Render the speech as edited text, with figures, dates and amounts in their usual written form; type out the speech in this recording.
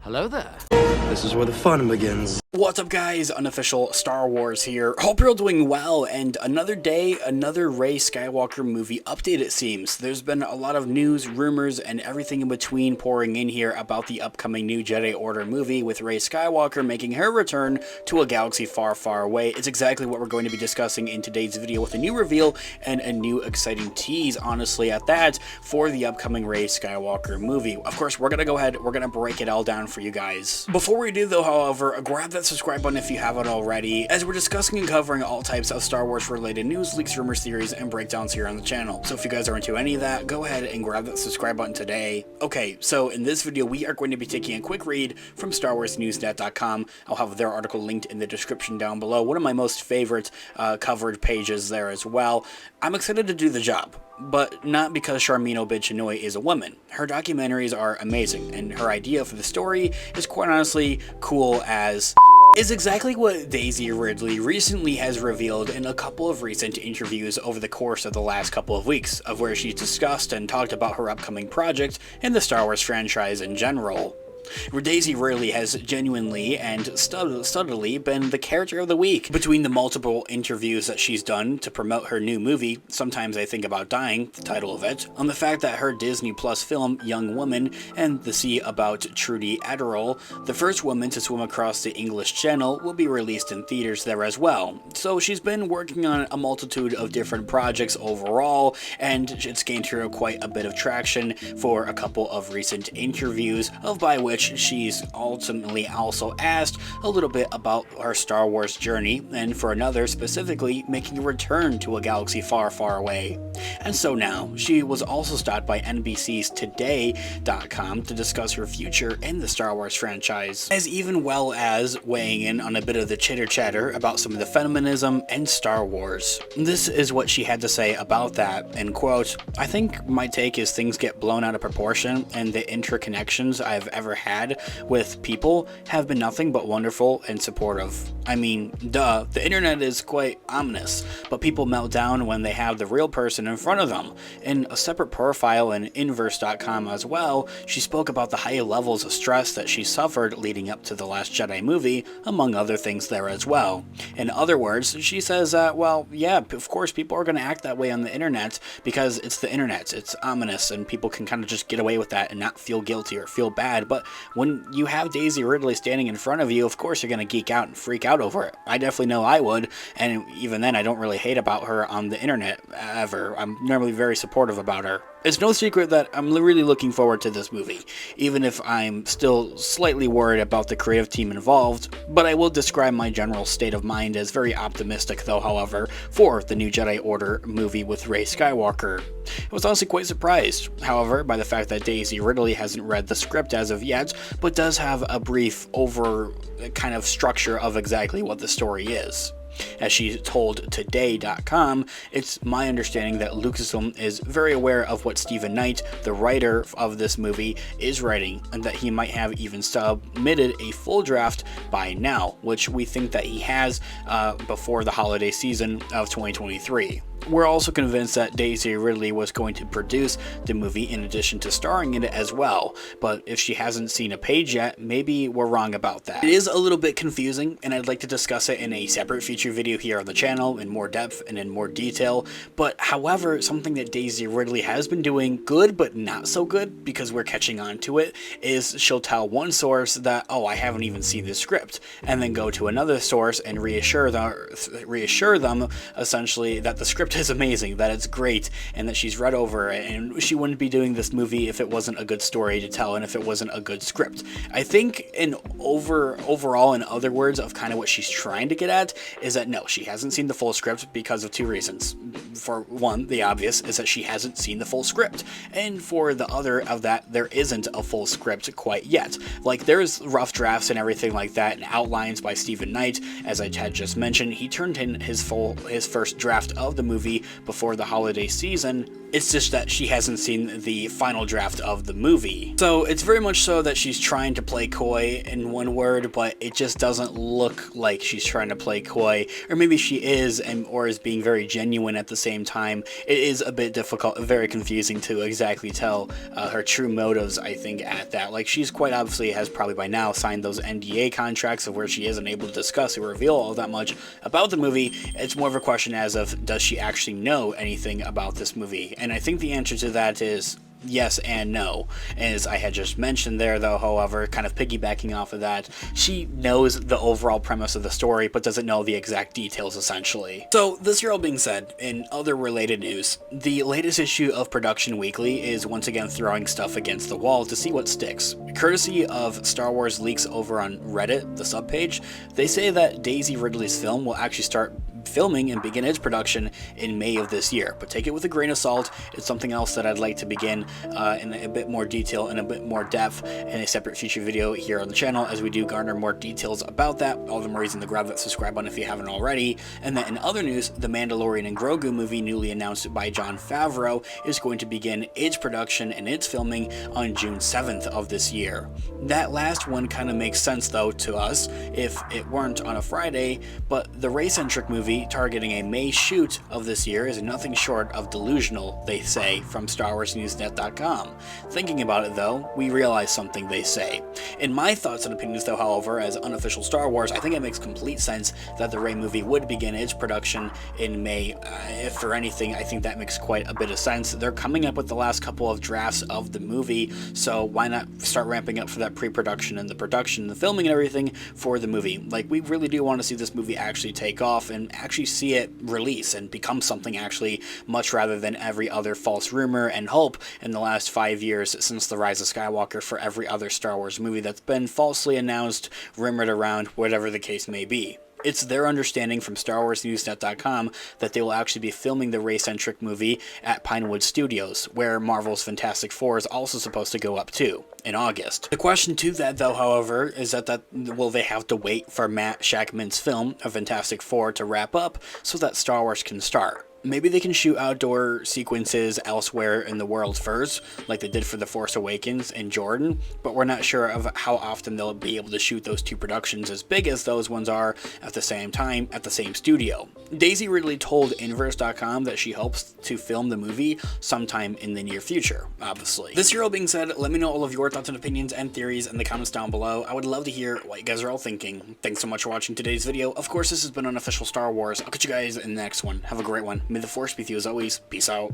Hello there. This is where the fun begins. What's up, guys? Unofficial Star Wars here. Hope you're all doing well, and another day, another Rey Skywalker movie update, it seems. There's been a lot of news, rumors, and everything in between pouring in here about the upcoming new Jedi Order movie with Rey Skywalker making her return to a galaxy far, far away. It's exactly what we're going to be discussing in today's video with a new reveal and a new exciting tease, honestly, at that, for the upcoming Rey Skywalker movie. Of course, we're going to go ahead, we're going to break it all down for you guys. Before we do, though, however, grab that subscribe button if you haven't already, as we're discussing and covering all types of Star Wars related news, leaks, rumors, theories, and breakdowns here on the channel. So if you guys are into any of that, go ahead and grab that subscribe button today. Okay, so in this video, we are going to be taking a quick read from StarWarsNewsNet.com. I'll have their article linked in the description down below. One of my most favorite covered pages there as well. I'm excited to do the job, but not because Sharmeen obaid-chinoy is a woman. Her documentaries are amazing, and her idea for the story is quite honestly cool as is exactly what Daisy Ridley recently has revealed in a couple of recent interviews over the course of the last couple of weeks, of where she's discussed and talked about her upcoming project and the Star Wars franchise in general. Daisy Ridley has genuinely and steadily been the character of the week. Between the multiple interviews that she's done to promote her new movie, Sometimes I Think About Dying, the title of it, on the fact that her Disney Plus film, Young Woman, and the Sea about Trudy Adderall, the first woman to swim across the English Channel, will be released in theaters there as well. So she's been working on a multitude of different projects overall, and it's gained her quite a bit of traction for a couple of recent interviews, by which she's ultimately also asked a little bit about her Star Wars journey, and for another specifically making a return to a galaxy far, far away. And so now, she was also stopped by NBC's Today.com to discuss her future in the Star Wars franchise, as even well as weighing in on a bit of the chitter-chatter about some of the feminism and Star Wars. This is what she had to say about that, and quote, "I think my take is things get blown out of proportion, and the interconnections I've ever had with people have been nothing but wonderful and supportive. I mean, duh, the internet is quite ominous, but people melt down when they have the real person in front of them." In a separate profile in Inverse.com as well, she spoke about the high levels of stress that she suffered leading up to The Last Jedi movie, among other things there as well. In other words, she says that, well, yeah, of course people are going to act that way on the internet because it's the internet, it's ominous, and people can kind of just get away with that and not feel guilty or feel bad, but when you have Daisy Ridley standing in front of you, of course you're going to geek out and freak out over it. I definitely know I would, and even then I don't really hate about her on the internet ever. I'm normally very supportive about her. It's no secret that I'm really looking forward to this movie, even if I'm still slightly worried about the creative team involved, but I will describe my general state of mind as very optimistic though, however, for the new Jedi Order movie with Rey Skywalker. I was honestly quite surprised, however, by the fact that Daisy Ridley hasn't read the script as of yet, but does have a brief over kind of structure of exactly what the story is. As she told Today.com, it's my understanding that Lucasfilm is very aware of what Stephen Knight, the writer of this movie, is writing, and that he might have even submitted a full draft by now, which we think that he has before the holiday season of 2023. We're also convinced that Daisy Ridley was going to produce the movie in addition to starring in it as well, but if she hasn't seen a page yet, maybe we're wrong about that. It is a little bit confusing, and I'd like to discuss it in a separate feature video here on the channel in more depth and in more detail, but however, something that Daisy Ridley has been doing good but not so good, because we're catching on to it, is she'll tell one source that, oh, I haven't even seen the script, and then go to another source and reassure them essentially that the script is amazing, that it's great, and that she's read over it, and she wouldn't be doing this movie if it wasn't a good story to tell and if it wasn't a good script. I think overall, in other words, of kind of what she's trying to get at is that no, she hasn't seen the full script because of two reasons. For one, the obvious is that she hasn't seen the full script, and for the other of that, there isn't a full script quite yet. Like, there's rough drafts and everything like that, and outlines by Stephen Knight, as I had just mentioned. He turned in his first draft of the movie movie before the holiday season. It's just that she hasn't seen the final draft of the movie. So it's very much so that she's trying to play coy in one word, but it just doesn't look like she's trying to play coy. Or maybe she is, or is being very genuine at the same time. It is a bit difficult, very confusing to exactly tell her true motives, I think, at that. Like, she's quite obviously has probably by now signed those NDA contracts of where she isn't able to discuss or reveal all that much about the movie. It's more of a question as of, does she actually know anything about this movie? And I think the answer to that is yes and no. As I had just mentioned there, though, however, kind of piggybacking off of that, she knows the overall premise of the story, but doesn't know the exact details, essentially. So, this year all being said, in other related news, the latest issue of Production Weekly is once again throwing stuff against the wall to see what sticks. Courtesy of Star Wars leaks over on Reddit, the subpage, they say that Daisy Ridley's film will actually start filming and begin its production in May of this year, but take it with a grain of salt. It's something else that I'd like to begin in a bit more detail and a bit more depth in a separate future video here on the channel as we do garner more details about that. All the more reason to grab that subscribe button if you haven't already. And then in other news, the Mandalorian and Grogu movie newly announced by Jon Favreau is going to begin its production and its filming on June 7th of this year. That last one kind of makes sense though to us if it weren't on a Friday, but the Rey-centric movie targeting a May shoot of this year is nothing short of delusional, they say, from StarWarsNewsNet.com. Thinking about it though, we realize something they say. In my thoughts and opinions though, however, as unofficial Star Wars, I think it makes complete sense that the Rey movie would begin its production in May. If for anything, I think that makes quite a bit of sense. They're coming up with the last couple of drafts of the movie, so why not start ramping up for that pre-production and the production, the filming and everything for the movie. Like, we really do want to see this movie actually take off and actually see it release and become something actually, much rather than every other false rumor and hope in the last 5 years since The Rise of Skywalker for every other Star Wars movie that's been falsely announced, rumored around, whatever the case may be. It's their understanding from StarWarsNewsNet.com that they will actually be filming the Rey-centric movie at Pinewood Studios, where Marvel's Fantastic Four is also supposed to go up to in August. The question to that, though, however, is that will they have to wait for Matt Shakman's film of Fantastic Four to wrap up so that Star Wars can start? Maybe they can shoot outdoor sequences elsewhere in the world first, like they did for The Force Awakens in Jordan, but we're not sure of how often they'll be able to shoot those two productions as big as those ones are at the same time at the same studio. Daisy Ridley told Inverse.com that she hopes to film the movie sometime in the near future, obviously. This year all being said, let me know all of your thoughts and opinions and theories in the comments down below. I would love to hear what you guys are all thinking. Thanks so much for watching today's video. Of course, this has been Unofficial Star Wars. I'll catch you guys in the next one. Have a great one. May the Force be with you as always. Peace out.